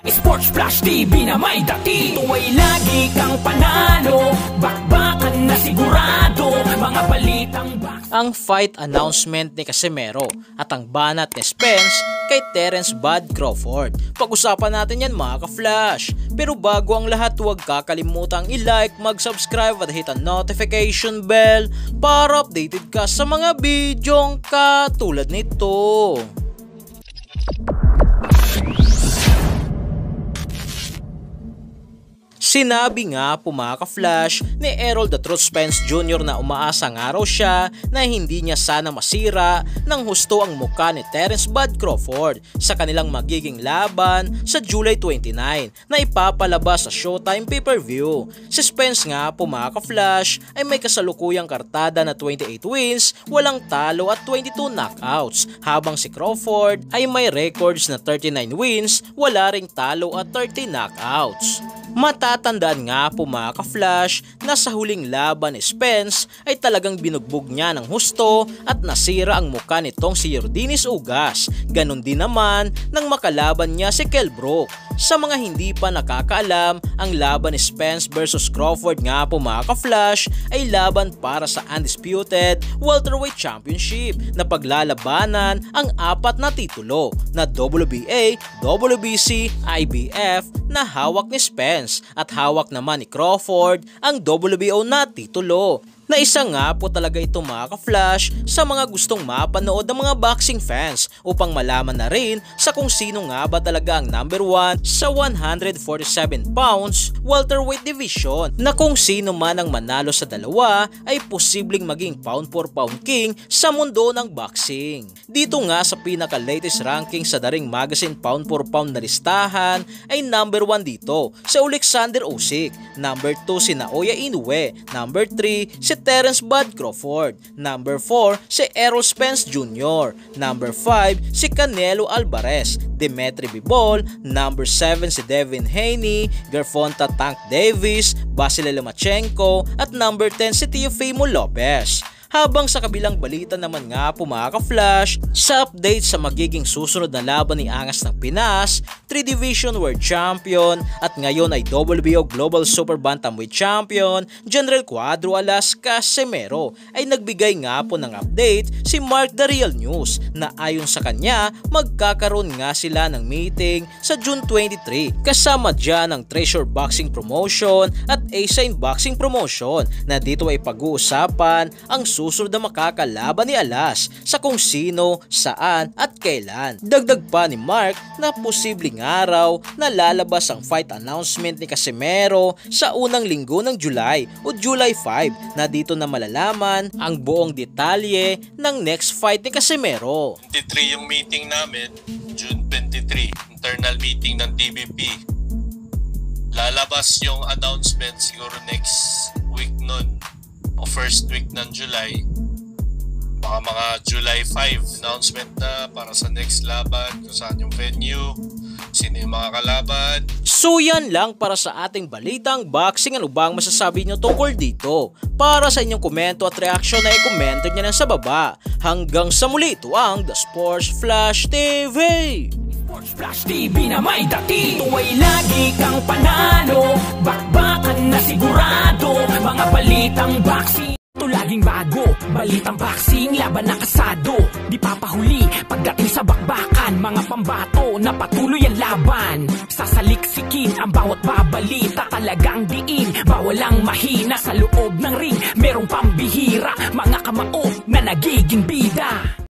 Sports Flash TV na may dati. Ito ay lagi kang panalo, bakbakan na sigurado, mga balitang box. Ang fight announcement ni Casimero at ang banat ni Spence kay Terence Bud Crawford. Pag-usapan natin yan mga ka-flash. Pero bago ang lahat, huwag kakalimutang i-like, mag-subscribe at hit ang notification bell para updated ka sa mga bidyong katulad nito. Sinabi nga po mga ka-flash ni Errol The Truth Spence Jr. na umaasa nga raw siya na hindi niya sana masira ng husto ang mukha ni Terence Bud Crawford sa kanilang magiging laban sa July 29 na ipapalabas sa Showtime pay-per-view. Si Spence nga po mga ka-flash ay may kasalukuyang kartada na 28 wins, walang talo at 22 knockouts, habang si Crawford ay may records na 39 wins, wala ring talo at 30 knockouts. Matatandaan nga po mga ka-flash na sa huling laban ni Spence ay talagang binugbog niya ng husto at nasira ang mukha nitong si Yordenis Ugas. Ganon din naman nang makalaban niya si Kell Brook. Sa mga hindi pa nakakaalam, ang laban ni Spence versus Crawford nga po mga ka-flash ay laban para sa Undisputed Welterweight Championship na paglalabanan ang apat na titulo na WBA, WBC, IBF na hawak ni Spence at hawak naman ni Crawford ang WBO na titulo. Na isa nga po talaga ito mga ka-flash sa mga gustong mapanood ng mga boxing fans upang malaman na rin sa kung sino nga ba talaga ang number 1 sa 147 pounds welterweight division, na kung sino man ang manalo sa dalawa ay posibleng maging pound for pound king sa mundo ng boxing. Dito nga sa pinaka-latest ranking sa The Ring Magazine pound for pound na listahan ay number 1 dito si Alexander Usyk, number 2 si Naoya Inoue, number 3 si Terence Bud Crawford, number 4 si Errol Spence Jr., number 5 si Canelo Alvarez, Dimitri Bivol, number 7 si Devin Haney, Gervonta Tank Davis, Vasily Lomachenko at number 10 si Teofimo Lopez. Habang sa kabilang balita naman nga po mga ka-flash, sa update sa magiging susunod na laban ni Angas ng Pinas, 3 Division World Champion at ngayon ay WBO Global Super Bantamweight Champion, General Cuadro Alas Casimero, ay nagbigay nga po ng update si Mark The Real News na ayon sa kanya magkakaroon nga sila ng meeting sa June 23 kasama dyan ng Treasure Boxing Promotion at Asign Boxing Promotion, na dito ay pag-uusapan ang susunod na makakalaban ni Alas sa kung sino, saan at kailan. Dagdag pa ni Mark na posibleng araw na lalabas ang fight announcement ni Casimero sa unang linggo ng July o July 5, na dito na malalaman ang buong detalye ng next fight ni Casimero. 23 yung meeting namin, June 23, internal meeting ng DBP. Lalabas yung announcement siguro next week nun o first week ng July, baka mga July 5 announcement na para sa next laban, kung saan yung venue, sino yung mga kalaban. So yan lang para sa ating balitang boxing. Ano bang masasabi nyo tungkol dito? Para sa inyong komento at reaksyon ay i-comment nyo lang sa baba. Hanggang sa muli, ito ang The Sports Flash TV. Sports Flash TV na may dati. Ito ay lagi kang panalo, bakbakan na sigurado, mga balitang boxing. Ito laging bago, balitang boxing, laban na kasado, di papahuli pagdating sa bakbakan, mga pambato na patuloy ang laban. Sasaliksikin ang bawat babalita, talagang diin, bawal ang mahina sa loob ng ring. Merong pambihira, mga kamao na nagiging bida.